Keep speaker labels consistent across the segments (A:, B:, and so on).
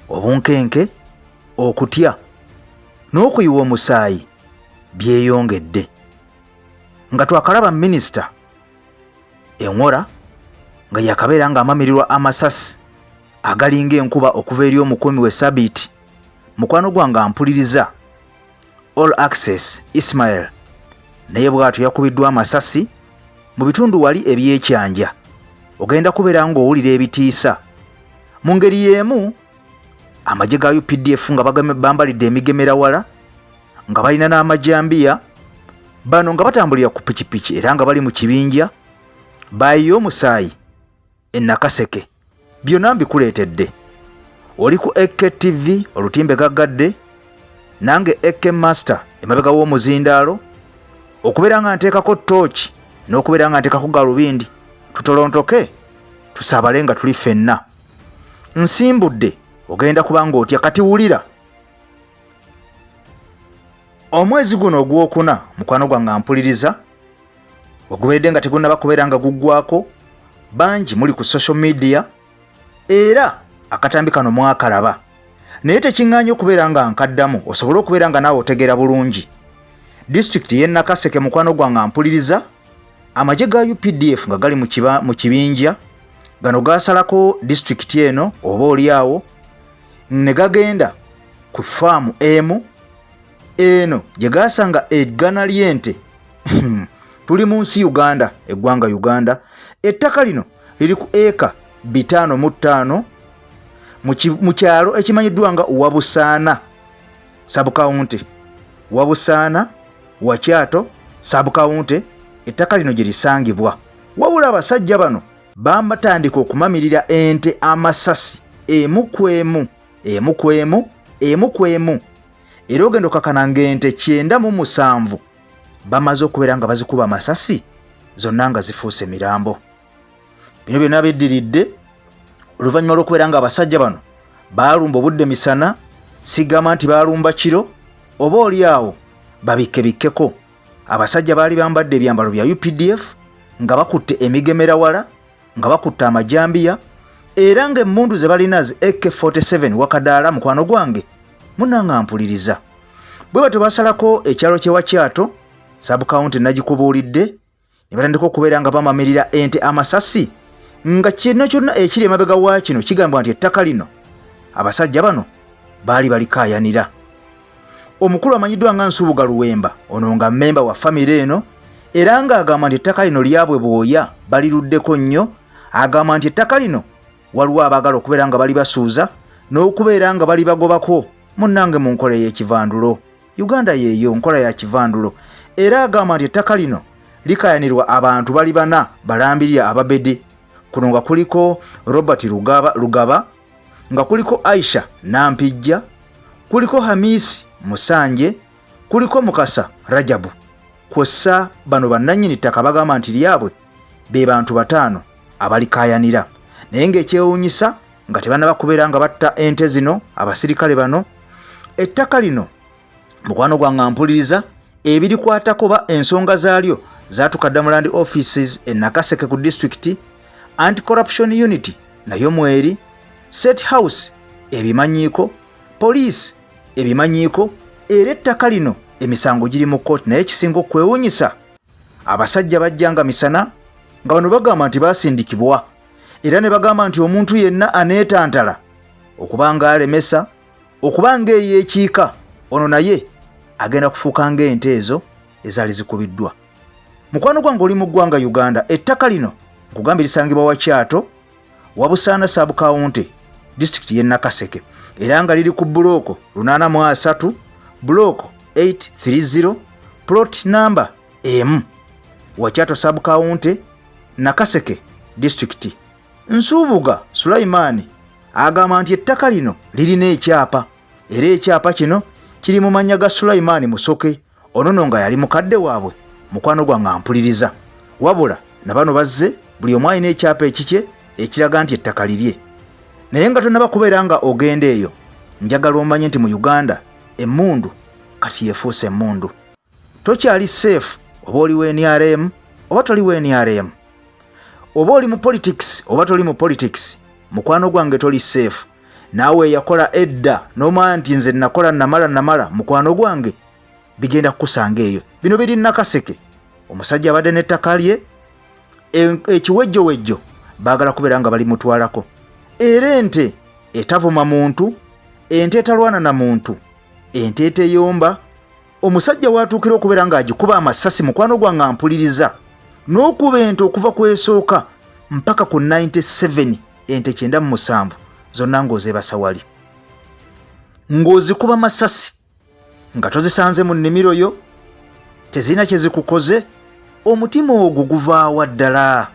A: obunkenke, okutya n'okuyiwa omusaayi byeyongedde. Nga twakalaba minisita Enwora nga yakabeera nga amamirirwa amasasi agalinga enkuba okuva eri omukumi we Sabiti, mukwano gwange ampuliriza All Access Ismail naye bw'atyo yakubiddwa amasasi mu bitundu wali ebyekyanja. Ogenda kubeera ng'owulira ebitiisa. Mu ngeri y'emu amagye ga UPDF nga bambalidde emigemerawala nga balina n'amajambiya, bano nga batambulira ku pikipiki era nga bali mu kibinja bayiye Omusaayi e Nakaseke. Byonna mbikuleetedde. Oli ku EKTV olutimbe gaggadde, nange AK Master emabega w'omuzindaalo, okubeera nga nteekako tooki n'okubeera nga nteekako galubindi, tutolontoke tusaabale nga tuli ffenna. Nsimbudde ogenda kubanga otya. Kati wulira, omwezi guno ogwokuna mukwano gwange ampuliriza oguberedde nga tegunnaba kubeera nga guggwako, bangi muli ku social media era akatambi kano mwakalaba, naye tekiŋŋaanye okubeera nga nkaddamu osobole okubeera nga naawe otegeera bulungi. Disitulikiti y'e Nakaseke mukwano gwange ampuliriza, amagye ga UPDF nga gali mu kibinja, gano gaasalako disitulikiti eno oba oliawo ne gagenda ku faamu emu eno gye gaasanga eggana ly'ente. Tuli mu nsi Uganda, eggwanga Uganda. Ettaka lino liri ku eka 505 mu kyalo ekimanyiddwa nga Wabusaana sabukawunti. Wabusaana Wakyato sabukawunti, ettaka lino gye lisangibwa. Wabula abasajja bano bamatandika okumamirira ente amasasi emu ku emu. Era ogenda okakananga ente 97 bamaze okubeera nga bazikuba amasasi, zonna nga zifuuse mirambo. Bino byonna biddiridde oluvannyuma lw'okubeera nga abasajja bano baalumba obudde misana, sigamba nti baalumba kiro oba oliawo babikkebikkeko. Abasajja baali bambadde ebyambalo bya UPDF nga bakutte emigemerawala, nga bakutte amajambiya, era ng'emmundu ze balina zi AK-47 wakadaala mukwano gwange munnange ampuliriza. Bwe batyo basalako ekyalo kye Wakyato sabukawunti nagikubuulidde, ne batandika okubeera nga bamamirira ente amasasi, nga kino kyonna ekiri emabega wa kino kigambwa nti ettaka lino abasajja bano baali balikaayanira. Omukulu amanyiddwa nga Nsubuga Luwemba, ono nga mmemba wa famire eno, era ng'agamba nti ettaka lino lyabwe bwoya baliruddeko nnyo. Agamba nti ettaka lino waliwo abaagala okubeera nga bali basuuza n'okubeera nga bali bagobako munnange mu nkola ey'ekivandulo. Uganda yeeyo nkola ya kivandulo. Era agamba nti ettaka lino likayanirwa abantu bali bana balambirira ababede. Kuno nga kuliko Robert Lugaba, nga kuliko Aisha Nampijja, kuliko Hamisi Musanje, kuliko Mukasa Rajabu. Kw'ossa bano bannannyini ttaka bagamba nti lyabwe be bantu 5 abalikayanira. Naye ng'ekyewuunyisa nga tebannaba kubeera nga batta ente zino abasirikale bano. Ettaka lino mukwano gwange ampuliriza ebirikwatako ba ensonga zaalyo zaatukadda mu Land Offices e Nakaseke ku District Anti-Corruption Unit nayo mweri, State House ebimanyiiko, Police ebimanyiiko, era ettaka lino emisango giri mu kooti. Naye ekisinga okwewuunyisa abasajja bajjanga misana nga bano bagamba nti baasindikibwa, era ne bagamba nti omuntu yenna aneetantala okuba nga alemesa, okuba nga eyeekiika, ono naye agenda kufuuka ng'ente ezo ezaali zikubiddwa. Mukwano gwange oli mu ggwanga Uganda, ettaka lino nkugambye lisangibwa Wakyato, Wabusaana sabukawunti, disitulikiti y'e Nakaseke, era nga liri ku buloko 83, buloko 830, plot number M, Wakyato sabukawunti, Nakaseke disitulikiti. Nsubuga Sulaimaani agamba nti ettaka lino lirina ekyapa, era ekyapa kino kiri mu mannya ga Sulaimaani Musoke, ono nga yali mukadde waabwe mukwano gwange ampuliriza. Wabula na bano bazze buli omu alina ekyapa ekikye ekiraga nti ettaka lirye. Naye nga tonnaba kubeera nga ogenda eyo, njagala omanye nti mu Uganda emmundu kati yefuuse emmundu. Tokyali safe oba oli wa NRM oba toli wa NRM, oba oli mu politics oba toli mu politics, mukwano gwange toli safe. naawe yakola edda n'omanya nti nze nakola namala mukwano gwange, bigenda kukusanga eyo. Bino biri Nakaseke. Omusajja abadde n'ettaka lye, ekiwejjowejjo baagala kubeera nga balimutwalako. Era ente etavuma muntu, ente etalwana na muntu, ente eteyomba, omusajja watuukira okubeera ng'agikuba amasasi mukwano gwange ampuliriza, n'okuba ente okuva ku esooka mpaka ku 97, ente 97 zonna ng'ozeebasa wali, ng'ozikuba masasi nga tozisanze mu nnimiro yo, tezirina kye zikukoze. Omutima ogwo guvaawa ddala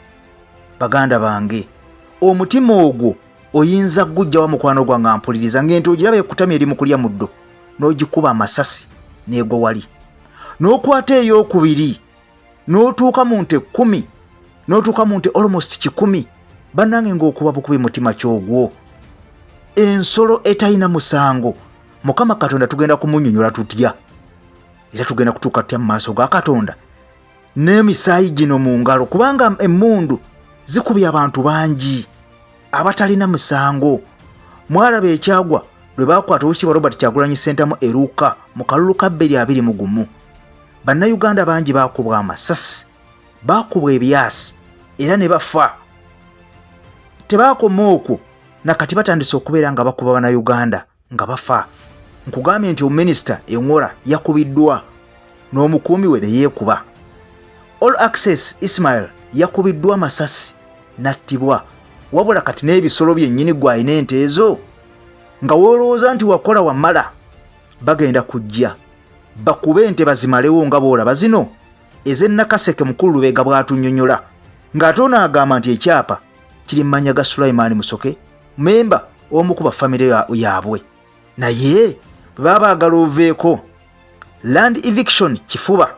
A: baganda bange? Omutima ogwo oyinza gujjawa mukwano gwange ampuliriza ng'ente ogiraba ekutamya eri mu kulya muddo n'ogikuba amasasi n'egwa wali, n'okwata ey'okubiri n'otuuka mu nte 10, n'otuuka mu nte almost 100, bannange ng'okuba bukubi mutima kyogwo. Ensolo etalina musango Mukama Katonda tugenda kumunnyonnyola tutya, era tugenda kutuuka tutya mu maaso ga Katonda n'emisaayi gino mu ngalo, kubanga emmundu zikubye abantu bangi abatalina musango. Mwalaba ekyagwa lwe baakwata Oweekitiibwa Robert Kyagulanyi Ssentamu eruuka mu kalulu ka 221. Bannayuganda bangi baakubwa amasasi, baakubwa ebyasi era ne bafa. Tebaakoma okwo, nakati batandise okubeera nga bakuba Bannayuganda nga bafa. Nkugambye nti omuminisita Engora yakubiddwa n'omukuumi we ne yeekuba. All Access Ismail yakubiddwa amasasi nattibwa, wabula kati n'ebisolo byennyini gw'alina ente ezo nga woolowooza nti wakola wamala, bagenda kujja bakube ente bazimalewo nga boolaba zino ez'Ennakaseke mukulu Lubega bw'atunnyonnyola, ng'ate onaagamba nti ekyapa kiri mmanya ga Sulaiman Musoke, memba omu ku bafamire yaabwe, naye bwe baba baagala oveeko land eviction kifuba,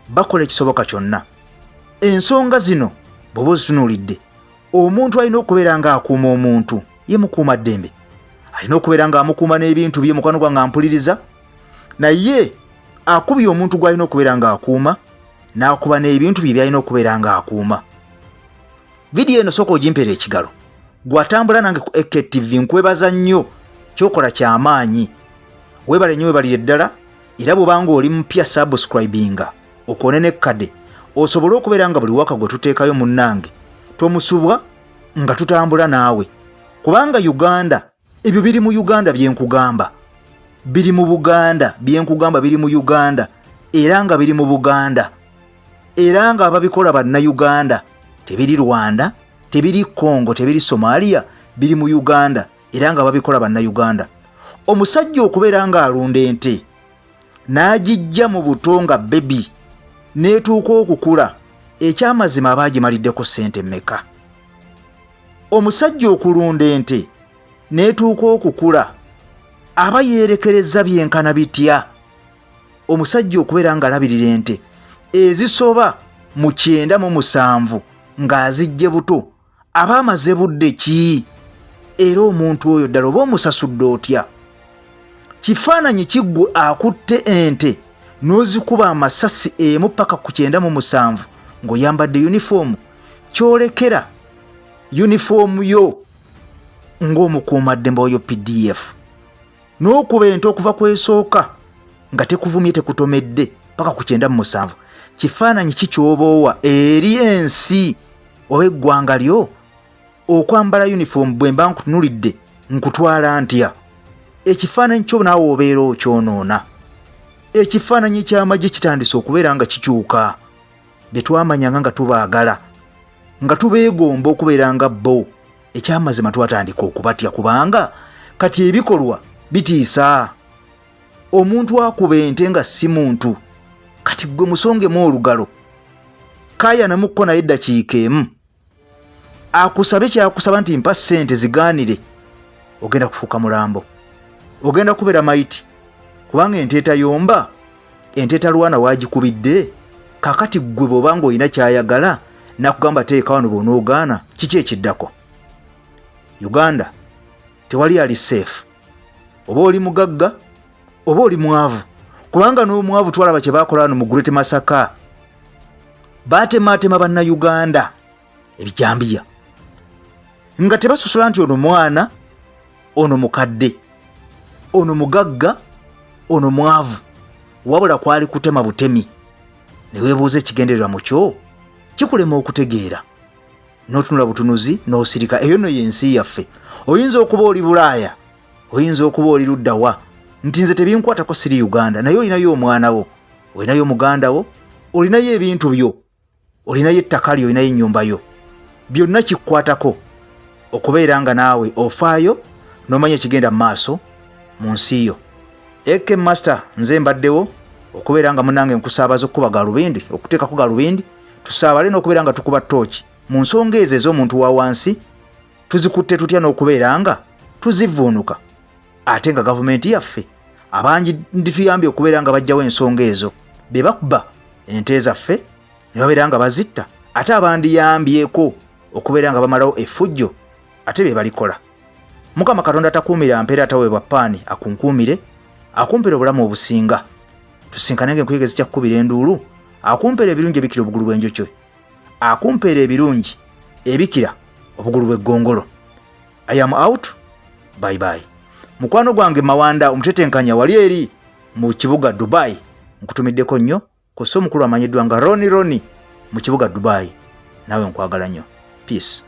A: bakola ekisoboka kyonna. Ensonga zino bw'oba ozitunuulidde, omuntu alina okubeera ng'akuuma omuntu, ye mukuuma ddembe, alina okubeera ng'amukuuma n'ebintu bye mukwano gwange ampuliriza, naye akubye omuntu gw'alina okubeera ng'akuuma, n'akuba n'ebintu bye byalina okubeera ng'akuuma. Vidiyo eno sooka ogimpeera ekigalo, gw'atambula nange ku AKTV, nkwebaza nnyo, kyokola ky'amaanyi. Weebale nnyo, weebalire ddala, era bw'obanga oli mupya subscribinga okoone n'ekkade osobole okubeera nga buli waka gwe tuteekayo munnange tomusubwa nga tutambula naawe, kubanga Uganda, ebyo biri mu Uganda byenkugamba, biri mu Buganda byenkugamba, biri mu Uganda era nga biri mu Buganda, era nga ababikola Bannayuganda, tebiri Rwanda, tebiri Congo, tebiri Somalia, biri mu Uganda era nga ababikola Bannayuganda. Omusajja okubeera nga alunda ente n'agijja mu buto nga bebi n'etuuka okukula, ekyamazima abaagimaliddeko ssente mmeka? Omusajja okulunda ente n'etuuka okukula aba yeerekereza byenkana bitya? Omusajja okubeera nga alabirira ente ezisoba mu 97 ng'azijje buto aba amaze budde ki? Era omuntu oyo ddala oba omusasudde otya? Kifaananyi kiggwe akutte ente n'ozikuba amasasi emu paka ku 97 ng'oyambadde yunifoomu, kyolekera yunifoomu yo ng'omukuumaddembe wa UPDF, n'okuba ente okuva ku esooka nga tekuvumye tekutomedde paka ku 97. Kifaananyi kikyoboowa eri ensi oba eggwanga lyo okwambala yunifoomu bwe mba nkutunulidde nkutwala ntya? Ekifaananyi kyo naawe obeera okyonoona. Ekifaananyi ky'amagye kitandise okubeera nga kikyuka, bye twamanyanga nga tubaagala, nga tubeegomba okubeera nga bo, ekyamazima twatandika okubatya kubanga kati ebikolwa bitiisa. Omuntu akuba ente nga si muntu, kati gwe musongemu olugalo, kaayanamukko naye eddakiika emu, akusabe kyakusaba nti mpa ssente zigaanire, ogenda kufuuka mulambo, ogenda kubeera mayiti, kubanga ente etayomba, ente etalwana waagikubidde. Kakati gwe bw'obanga olina kyayagala nakugamba teeka wano bw'onoogaana, kiki ekiddako? Uganda tewali ali safe, oba oli mugagga oba oli mwavu, kubanga n'omwavu twalaba kye baakola wano mu Great Masaka, baatemaatema Bannayuganda ebijambiya nga tebasosula nti ono mwana ono mukadde, ono mugagga, ono mwavu, wabula kwali kutema butemi. Ne weebuuza ekigendererwa mu kyo kikulema okutegeera. N'otunula butunuzi n'osirika. Eyo no y'ensi yaffe. Oyinza okuba oli Bulaaya, oyinza okuba oli luddawa, nti nze tebinkwatako siri Uganda, naye olinayo omwana wo, olinayo muganda wo, olinayo ebintu byo, olinayo ettaka lyo, olinayo ennyumba yo, byonna kikkwatako okubeera nga naawe ofaayo n'omanya ekigenda mu maaso mu nsi yo. Eke Master nze mbaddewo okubeera nga munange nkusaabaza okukuba galubindi, okuteekako galubindi, tusaabale n'okubeera nga tukuba ttooki mu nsonga ezo ez'omuntu wa wansi, tuzikutte tutya n'okubeera nga tuzivuunuka. Ate nga gavumenti yaffe abangi ndituyambye okubeera nga bajjawo ensonga ezo, be bakuba ente zaffe ne babeera nga bazitta, ate abandiyambyeko okubeera nga bamalawo effujjo, ate be balikola. Mukama Katonda takuumira mpeera ataweebwa paani, akunkuumire, akumpere obulamu obusinga. Tusinkanenge nkuyigezi kyakukubira enduulu, akumpere ebirungi ebikira obugulu bw'enjokyo, akumpere ebirungi ebikira obugulu bw'eggongolo. I am out. Bye bye. Mukwano gwange Mawanda omutetenkanya wali eri mu kibuga Dubai, nkutumiddeko nnyo kosa omukulu amanyiddwa nga Roni mu kibuga Dubai. Nawe nkwagala nnyo. Peace.